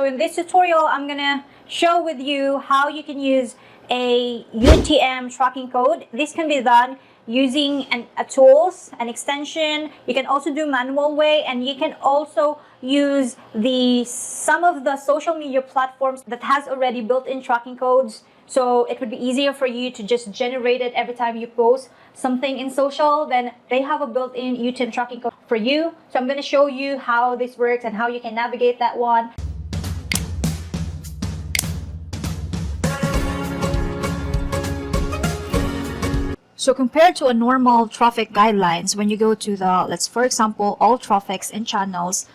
So in this tutorial, I'm gonna show with you how you can use a UTM tracking code. This can be done using a tools, an extension. You can also do manual way, and you can also use some of the social media platforms that has already built-in tracking codes. So it would be easier for you to just generate it every time you post something in social. Then they have a built-in UTM tracking code for you. So I'm going to show you how this works and how you can navigate that one. So compared to a normal traffic guidelines, when you go to for example, all traffics and channels,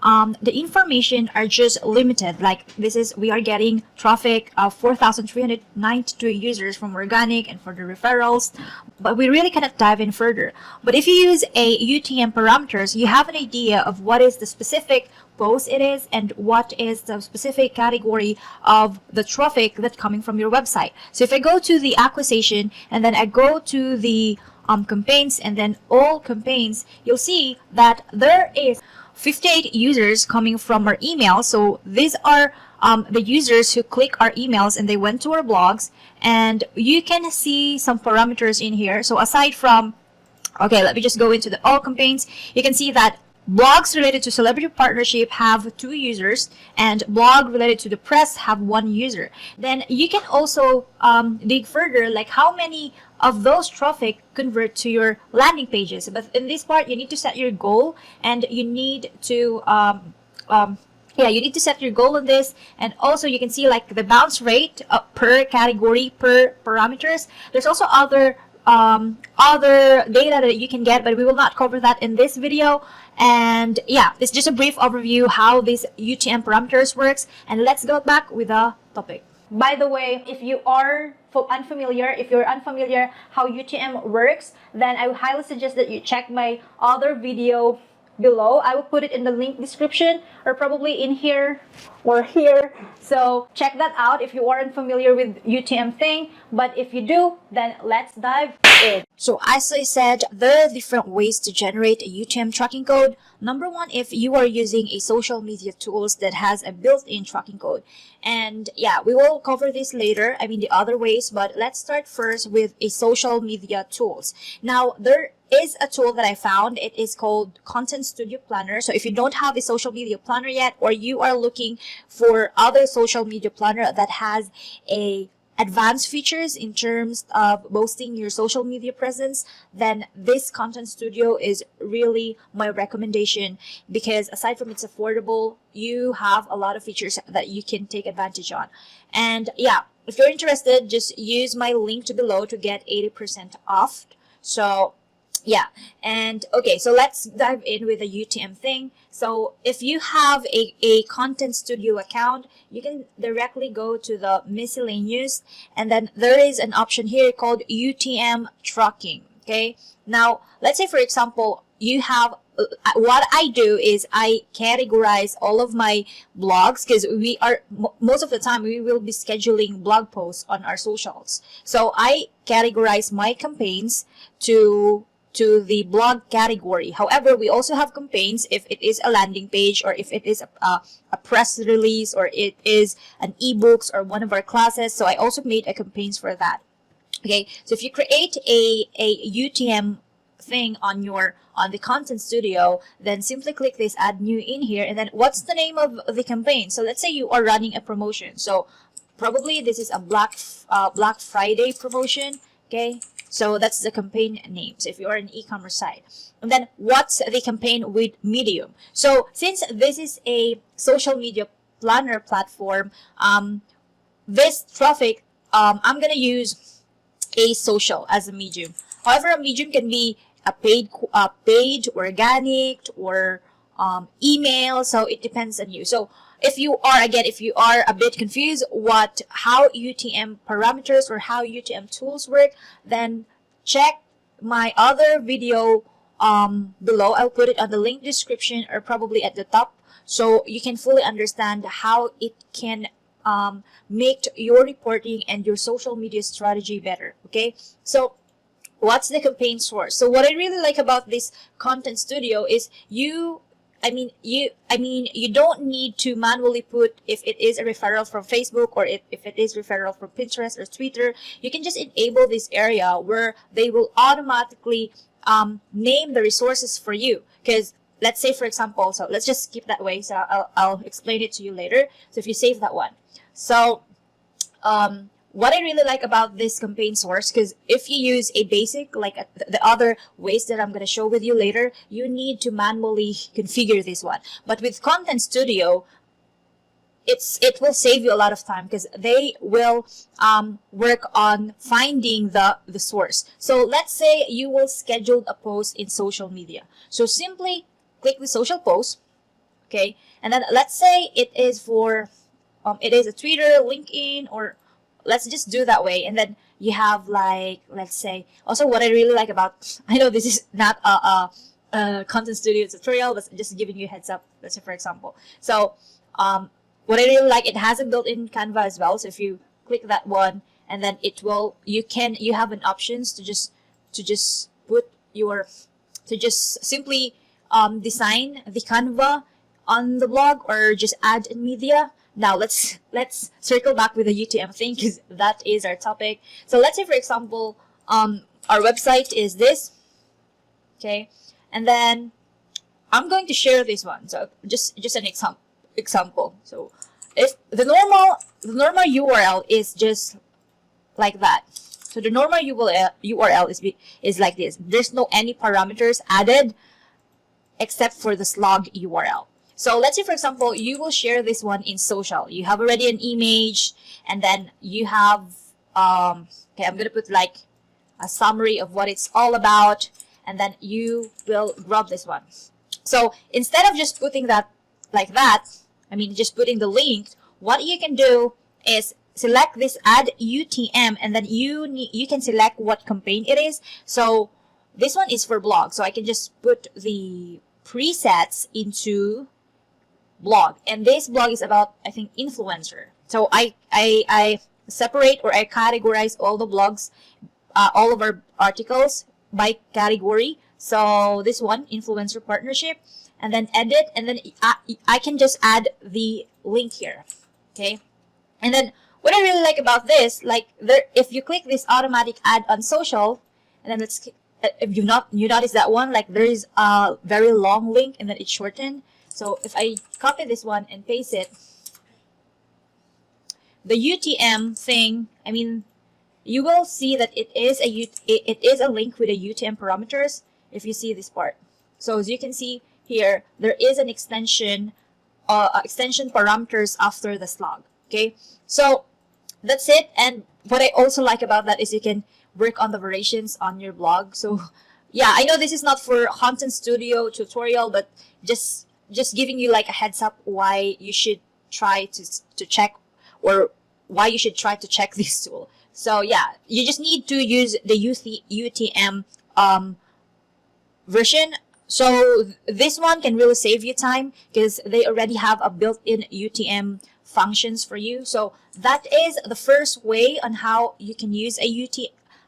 the information are just limited. Like we are getting traffic of 4,392 users from organic and for the referrals, but we really cannot dive in further. But if you use a UTM parameters, you have an idea of what is the specific post it is and what is the specific category of the traffic that's coming from your website. So if I go to the acquisition and then I go to the campaigns and then all campaigns, you'll see that there is 58 users coming from our email. So these are the users who click our emails and they went to our blogs, and you can see some parameters in here. So aside from, okay, let me just go into the all campaigns. You can see that blogs related to celebrity partnership have 2 users, and blog related to the press have 1 user. Then you can also dig further, like how many of those traffic convert to your landing pages. But in this part, you need to set your goal, and you need to you need to set your goal on this. And also you can see like the bounce rate per category, per parameters. There's also other data that you can get, but we will not cover that in this video. And yeah, it's just a brief overview how this UTM parameters works, and let's go back with the topic. By the way, if you're unfamiliar how UTM works, then I would highly suggest that you check my other video below. I will put it in the link description, or probably in here or here. So check that out if you aren't familiar with UTM thing. But if you do, then let's dive in. So as I said, there are different ways to generate a UTM tracking code. Number one, if you are using a social media tools that has a built-in tracking code. And yeah, we will cover this later, I mean the other ways, but let's start first with a social media tools. Now, there is a tool that I found. It is called Content Studio Planner. So if you don't have a social media planner yet, or you are looking for other social media planner that has a advanced features in terms of boosting your social media presence, then this Content Studio is really my recommendation, because aside from it's affordable, you have a lot of features that you can take advantage on. And yeah, if you're interested, just use my link to below to get 80% off. So yeah, and okay, so let's dive in with the UTM thing. So if you have a Content Studio account, you can directly go to the miscellaneous, and then there is an option here called UTM tracking. Okay, now let's say for example you have what I do is I categorize all of my blogs, because we are most of the time we will be scheduling blog posts on our socials. So I categorize my campaigns to the blog category. However, we also have campaigns if it is a landing page, or if it is a press release, or it is an ebooks or one of our classes. So I also made a campaigns for that. Okay, so if you create a UTM thing on the Content Studio, then simply click this add new in here, and then what's the name of the campaign? So let's say you are running a promotion. So probably this is a Black Friday promotion. Okay, so that's the campaign name. So if you are an e-commerce site, and then what's the campaign with Medium? So since this is a social media planner platform, this traffic, I'm gonna use a social as a medium. However, a medium can be a paid, organic, or email. So it depends on you. So if you are a bit confused how UTM parameters or how UTM tools work, then check my other video below. I'll put it on the link description, or probably at the top, so you can fully understand how it can make your reporting and your social media strategy better. Okay, so what's the campaign source? So what I really like about this Content Studio is you don't need to manually put if it is a referral from Facebook or if it is referral from Pinterest or Twitter. You can just enable this area where they will automatically name the resources for you. Because let's say, for example, so let's just skip that way. So I'll explain it to you later. So if you save that one. So what I really like about this campaign source, because if you use a basic, like the other ways that I'm going to show with you later, you need to manually configure this one. But with Content Studio, it will save you a lot of time because they will work on finding the source. So let's say you will schedule a post in social media. So simply click the social post, okay? And then let's say it is for, it is a Twitter, LinkedIn, or let's just do that way. And then you have like, let's say, also what I really like about, I know this is not a Content Studio tutorial, but just giving you a heads up, let's say for example. So what I really like, it has a built-in Canva as well. So if you click that one, and then it will, you have an options to just put your, to just simply design the Canva on the blog or just add in media. Now let's circle back with the UTM thing because that is our topic. So let's say for example, our website is this, okay, and then I'm going to share this one. So just an example. So if the normal URL is just like that. So the normal URL is like this. There's no any parameters added except for the slug URL. So let's say, for example, you will share this one in social. You have already an image, and then you have, okay, I'm going to put like a summary of what it's all about, and then you will grab this one. So instead of just putting that like that, just putting the link, what you can do is select this add UTM, and then you can select what campaign it is. So this one is for blog. So I can just put the presets into blog, and this blog is about, I think, influencer. So I separate, or I categorize all the blogs, all of our articles by category. So this one, influencer partnership, and then edit, and then I can just add the link here, okay? And then what I really like about this, like if you click this automatic add on social, and then let's, if you notice that one, like there is a very long link and then it's shortened. So if I copy this one and paste it, the UTM thing, you will see that it is a link with the UTM parameters if you see this part. So as you can see here, there is an extension parameters after the slug. Okay, so that's it. And what I also like about that is you can work on the variations on your blog. So yeah, I know this is not for Content Studio tutorial, but just giving you like a heads up why you should try to check, or why you should try to check this tool. So yeah, you just need to use the UTM version. So this one can really save you time because they already have a built-in UTM functions for you. So that is the first way on how you can use a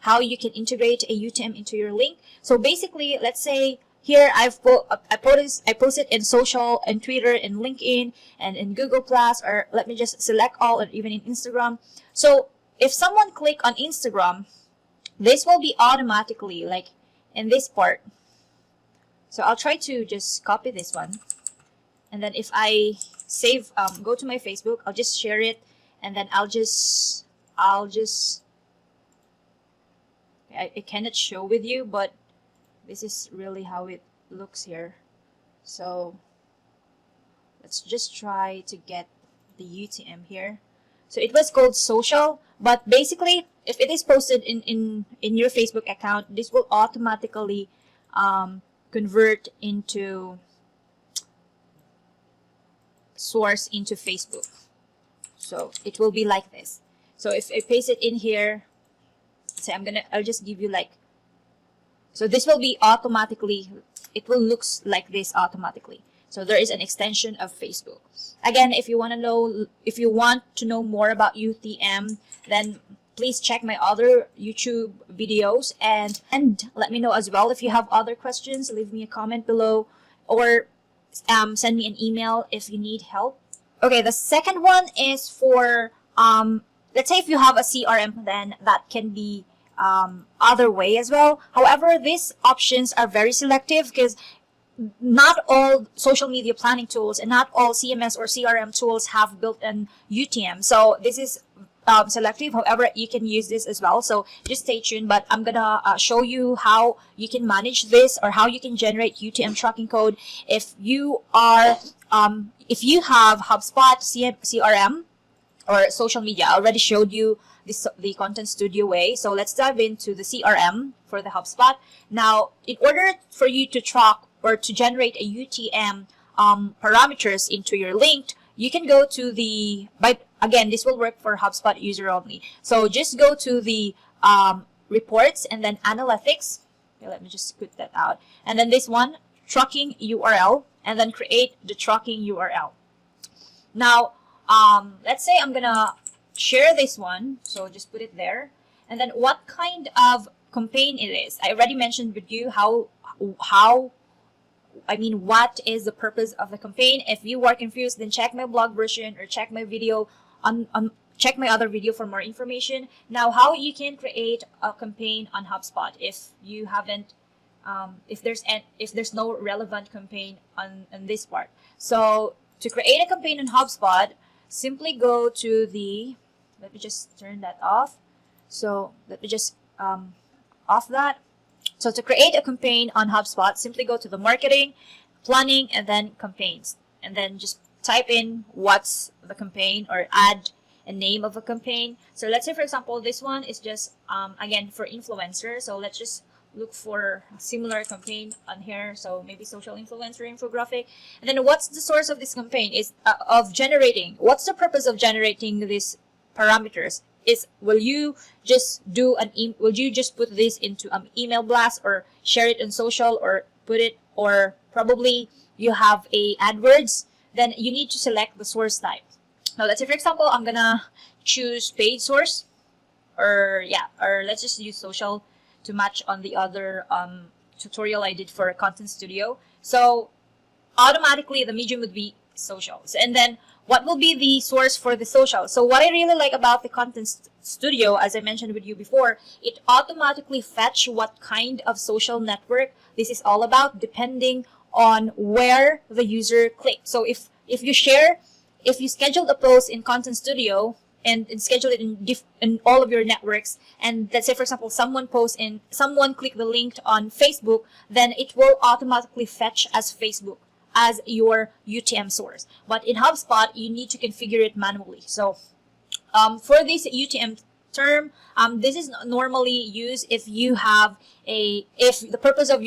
how you can integrate a UTM into your link. So basically, let's say here I post it in social, and Twitter, and LinkedIn, and in Google Plus, or let me just select all, and even in Instagram. So if someone click on Instagram, this will be automatically like in this part. So I'll try to just copy this one, and then if I save, go to my Facebook, I'll just share it, and then I cannot show with you, but this is really how it looks here. So let's just try to get the UTM here. So it was called social, but basically if it is posted in your Facebook account, this will automatically convert into source into Facebook. So it will be like this. So if I paste it in here, say I'll just give you like, so this will be automatically, it will looks like this automatically. So there is an extension of Facebook. Again, if you want to know more about UTM, then please check my other YouTube videos, and let me know as well if you have other questions. Leave me a comment below, or send me an email if you need help. Okay, the second one is for, let's say if you have a CRM, then that can be other way as well. However, these options are very selective because not all social media planning tools and not all CMS or CRM tools have built-in UTM. So this is selective. However, you can use this as well. So just stay tuned. But I'm gonna show you how you can manage this or how you can generate UTM tracking code if you are if you have HubSpot, CRM, or social media. I already showed you the Content Studio way. So let's dive into the CRM for the HubSpot. Now, in order for you to track or to generate a UTM parameters into your link, you can go to the, but again, this will work for HubSpot user only. So just go to the reports and then analytics. Okay, let me just put that out. And then this one, tracking URL, and then create the tracking URL. Now, let's say I'm gonna share this one. So just put it there. And then what kind of campaign it is. I already mentioned with you what is the purpose of the campaign. If you are confused, then check my blog version or check my video check my other video for more information. Now, how you can create a campaign on HubSpot if you haven't, if there's no relevant campaign on this part. So to create a campaign on HubSpot, simply go to the, let me just turn that off. So let me just off that. So to create a campaign on HubSpot, simply go to the marketing, planning, and then campaigns. And then just type in what's the campaign or add a name of a campaign. So let's say, for example, this one is just, again, for influencers. So let's just look for a similar campaign on here. So maybe social influencer infographic. And then what's the source of this campaign is of generating? What's the purpose of generating these parameters? Will you just put this into an email blast or share it on social or put it, or probably you have a AdWords, then you need to select the source type. Now let's say, for example, I'm gonna choose paid source, or let's just use social to match on the other tutorial I did for Content Studio. So automatically the medium would be socials. And then what will be the source for the social? So what I really like about the Content Studio, as I mentioned with you before, it automatically fetch what kind of social network this is all about depending on where the user clicked. So if you scheduled a post in Content Studio and schedule it in all of your networks, and let's say, for example, someone clicked the link on Facebook, then it will automatically fetch as Facebook as your UTM source. But in HubSpot, you need to configure it manually. So for this UTM term, this is normally used if the purpose of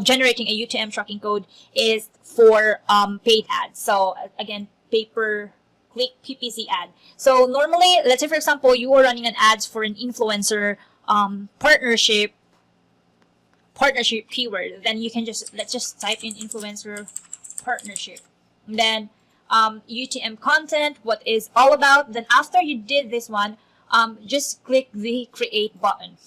generating a UTM tracking code is for paid ads. So again, pay-per-click PPC ad. So normally, let's say, for example, you are running an ads for an influencer partnership keyword, then you can let's just type in influencer partnership. And then UTM content, what is all about. Then after you did this one, just click the create button.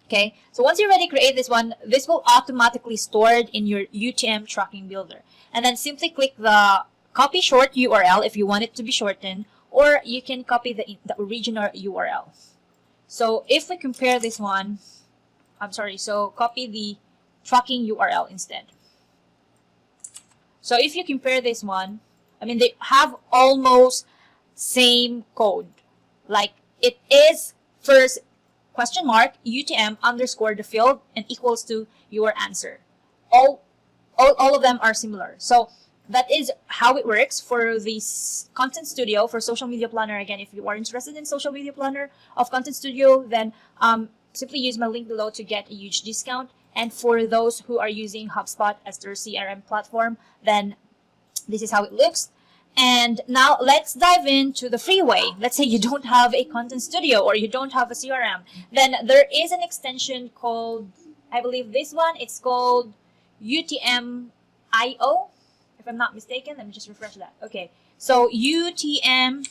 Okay, so once you already create this one, this will automatically stored in your UTM tracking builder. And then simply click the copy short URL if you want it to be shortened, or you can copy the original URL. So if we compare this one, so copy the tracking URL instead. So if you compare this one, they have almost same code. Like it is first question mark UTM underscore the field and equals to your answer. All of them are similar. So that is how it works for this Content Studio for Social Media Planner. Again, if you are interested in Social Media Planner of Content Studio, then simply use my link below to get a huge discount. And for those who are using HubSpot as their CRM platform, then this is how it looks. And now let's dive into the free way. Let's say you don't have a Content Studio or you don't have a CRM. Then there is an extension called, I believe this one, it's called UTM IO. If I'm not mistaken, let me just refresh that. Okay, so UTM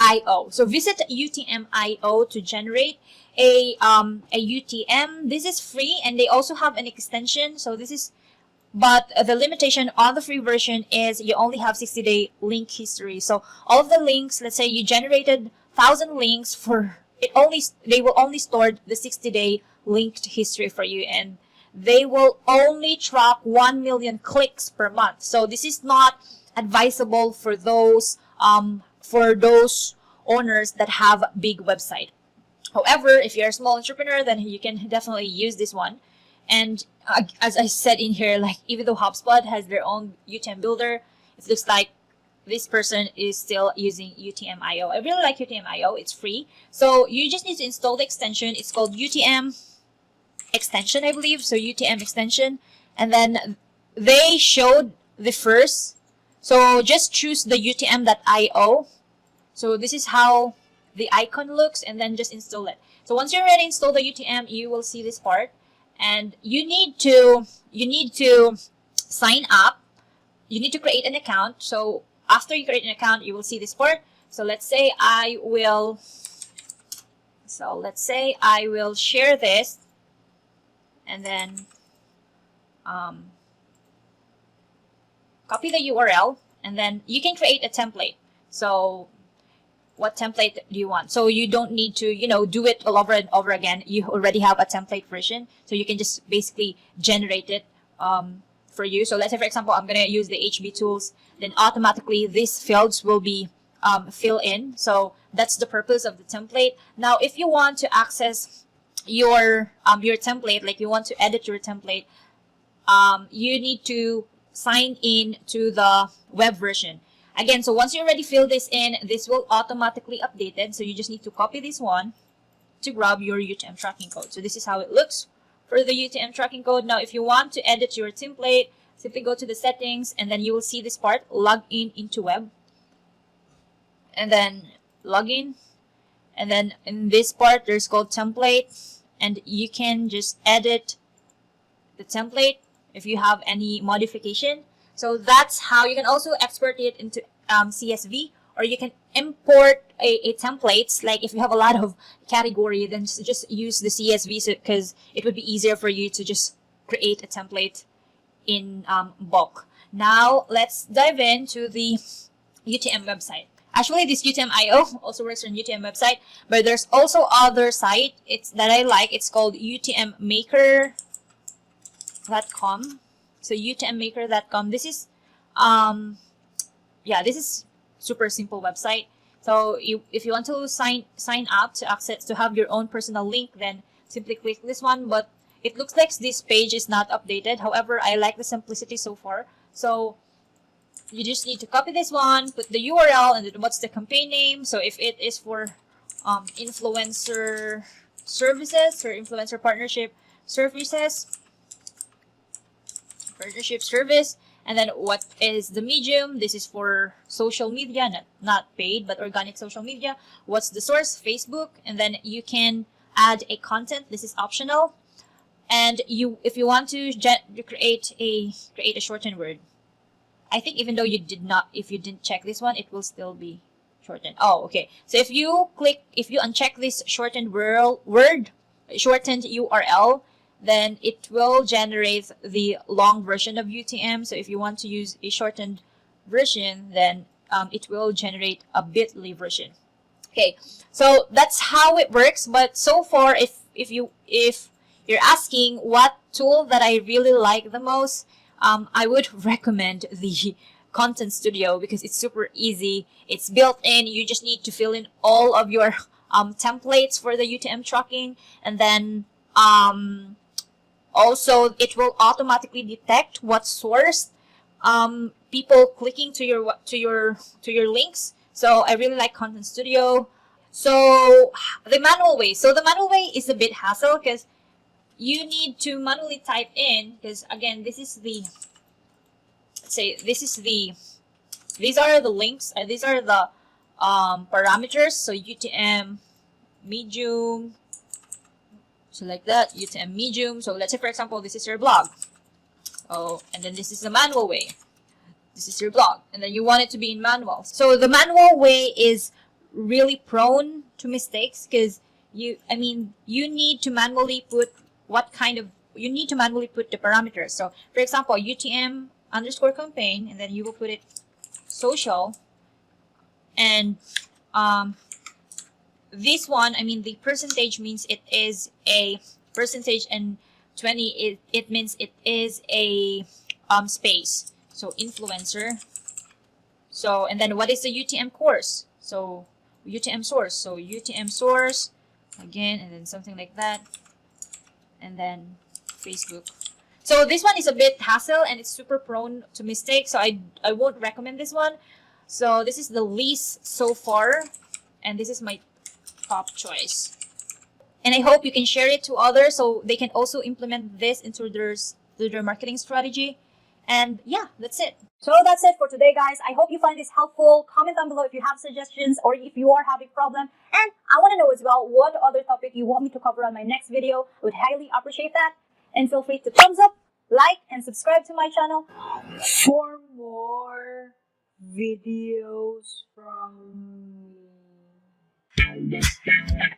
IO. So visit UTM IO to generate a UTM. This is free, and they also have an extension. So this is But the limitation on the free version is you only have 60-day link history. So all of the links, let's say you generated 1,000 links for it, only they will only store the 60-day linked history for you, and they will only track 1 million clicks per month. So this is not advisable for those owners that have big website. However, if you're a small entrepreneur, then you can definitely use this one. And as I said in here, like even though Hubspot has their own UTM builder, it looks like this person is still using UTM.io. I really like UTM.io. It's free. So you just need to install the extension. It's called UTM extension, I believe. So UTM extension. And then they showed the first. So just choose the UTM.io. So this is how the icon looks, and then just install it. So once you're ready to install the UTM, you will see this part. And you need to sign up. You need to create an account. So after you create an account, you will see this part. So let's say I will share this, and then copy the URL, and then you can create a template. So what template do you want? So you don't need to, do it all over and over again. You already have a template version, so you can just basically generate it for you. So let's say, for example, I'm going to use the HB tools, then automatically these fields will be filled in. So that's the purpose of the template. Now, if you want to access your template, like you want to edit your template, you need to sign in to the web version. Again, so once you already fill this in, this will automatically update it. So you just need to copy this one to grab your UTM tracking code. So this is how it looks for the UTM tracking code. Now, if you want to edit your template, simply go to the settings, and then you will see this part, log in into web. And then log in. And then in this part, there's called template. And you can just edit the template if you have any modification. So that's how you can also export it into CSV, or you can import a templates. Like if you have a lot of category, then just use the CSV, because it would be easier for you to just create a template in bulk. Now let's dive into the UTM website. Actually, this UTM.io also works on UTM website, but there's also other site that I like. It's called UTMmaker.com. So UTMmaker.com. This is this is super simple website. So if you want to sign up to have your own personal link, then simply click this one. But it looks like this page is not updated. However, I like the simplicity so far. So you just need to copy this one, put the URL, and then what's the campaign name. So if it is for influencer services or influencer partnership service, and then what is the medium? This is for social media, not paid, but organic social media. What's the source? Facebook. And then you can add a content. This is optional. And if you want to create a shortened word, I think even though if you didn't check this one, it will still be shortened. Oh, okay. So if you uncheck this shortened shortened URL, then it will generate the long version of UTM. So if you want to use a shortened version, then it will generate a bit.ly version. Okay, so that's how it works. But so far, if you're asking what tool that I really like the most, I would recommend the Content Studio, because it's super easy. It's built in. You just need to fill in all of your templates for the UTM tracking, and then also it will automatically detect what source people clicking to your links. So I really like Content Studio. So the manual way. So the manual way is a bit hassle, because you need to manually type in, because again, these are the links, these are the parameters. So UTM medium, so like that, UTM medium. So let's say, for example, this is your blog. Oh, and then this is the manual way. This is your blog, and then you want it to be in manual. So the manual way is really prone to mistakes, because you need to manually put what kind of you need to manually put the parameters. So for example, UTM underscore campaign, and then you will put it social, and this one, I mean, the percentage means it is a percentage, and 20 it means it is a space. So influencer. So, and then what is the UTM course? So UTM source. So UTM source again, and then something like that, and then Facebook. So this one is a bit hassle and it's super prone to mistakes. So I won't recommend this one. So this is the least so far, and this is my top choice. And I hope you can share it to others so they can also implement this into their marketing strategy. And yeah, that's it. So that's it for today, guys. I hope you find this helpful. Comment down below if you have suggestions or if you are having problem. And I want to know as well what other topic you want me to cover on my next video. I would highly appreciate that. And feel free to thumbs up, like, and subscribe to my channel for more videos from me.